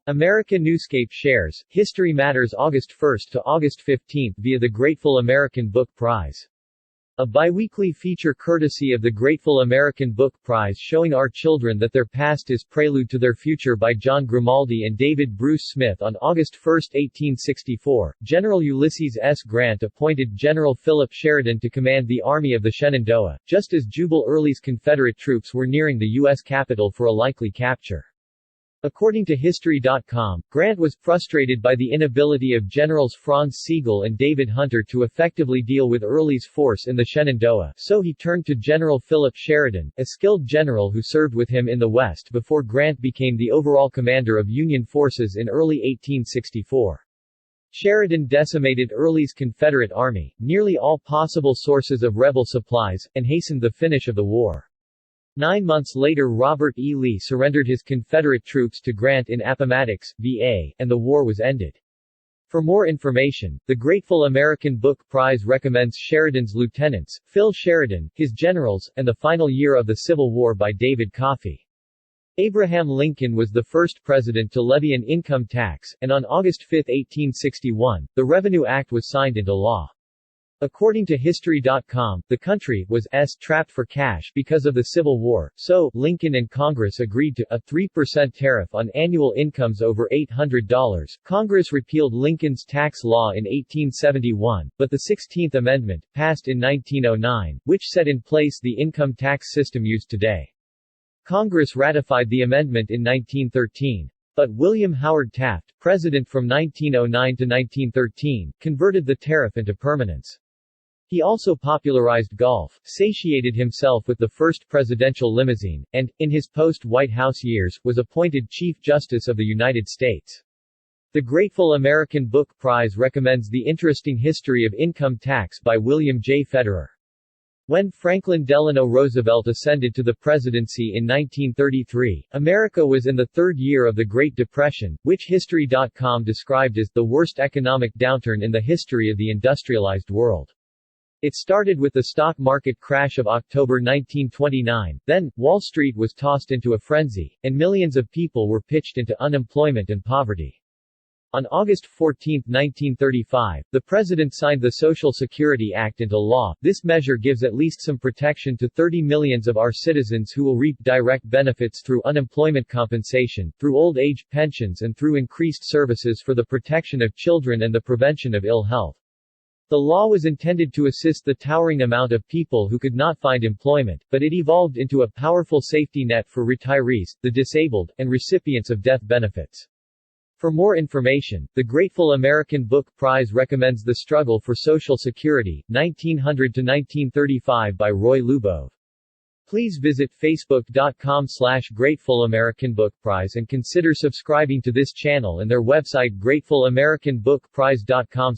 America Newscape shares History Matters August 1 to August 15 via the Grateful American Book Prize. A biweekly feature courtesy of the Grateful American Book Prize showing our children that their past is prelude to their future by John Grimaldi and David Bruce Smith. On August 1, 1864, General Ulysses S. Grant appointed General Philip Sheridan to command the Army of the Shenandoah, just as Jubal Early's Confederate troops were nearing the U.S. Capitol for a likely capture. According to History.com, Grant was frustrated by the inability of Generals Franz Sigel and David Hunter to effectively deal with Early's force in the Shenandoah, so he turned to General Philip Sheridan, a skilled general who served with him in the West before Grant became the overall commander of Union forces in early 1864. Sheridan decimated Early's Confederate army, nearly all possible sources of rebel supplies, and hastened the finish of the war. 9 months later, Robert E. Lee surrendered his Confederate troops to Grant in Appomattox, VA, and the war was ended. For more information, the Grateful American Book Prize recommends Sheridan's Lieutenants, Phil Sheridan, his Generals, and The Final Year of the Civil War by David Coffey. Abraham Lincoln was the first president to levy an income tax, and on August 5, 1861, the Revenue Act was signed into law. According to History.com, the country was trapped for cash because of the Civil War, so Lincoln and Congress agreed to a 3% tariff on annual incomes over $800. Congress repealed Lincoln's tax law in 1871, but the 16th Amendment, passed in 1909, which set in place the income tax system used today. Congress ratified the amendment in 1913. But William Howard Taft, president from 1909 to 1913, converted the tariff into permanence. He also popularized golf, satiated himself with the first presidential limousine, and, in his post-White House years, was appointed Chief Justice of the United States. The Grateful American Book Prize recommends The Interesting History of Income Tax by William J. Federer. When Franklin Delano Roosevelt ascended to the presidency in 1933, America was in the third year of the Great Depression, which History.com described as the worst economic downturn in the history of the industrialized world. It started with the stock market crash of October 1929, then, Wall Street was tossed into a frenzy, and millions of people were pitched into unemployment and poverty. On August 14, 1935, the President signed the Social Security Act into law. This measure gives at least some protection to 30 million of our citizens who will reap direct benefits through unemployment compensation, through old age pensions and through increased services for the protection of children and the prevention of ill health. The law was intended to assist the towering amount of people who could not find employment, but it evolved into a powerful safety net for retirees, the disabled, and recipients of death benefits. For more information, the Grateful American Book Prize recommends The Struggle for Social Security, 1900 to 1935 by Roy Lubov. Please visit facebook.com/Grateful American Book Prize and consider subscribing to this channel and their website grateful-american-book-prize.com/.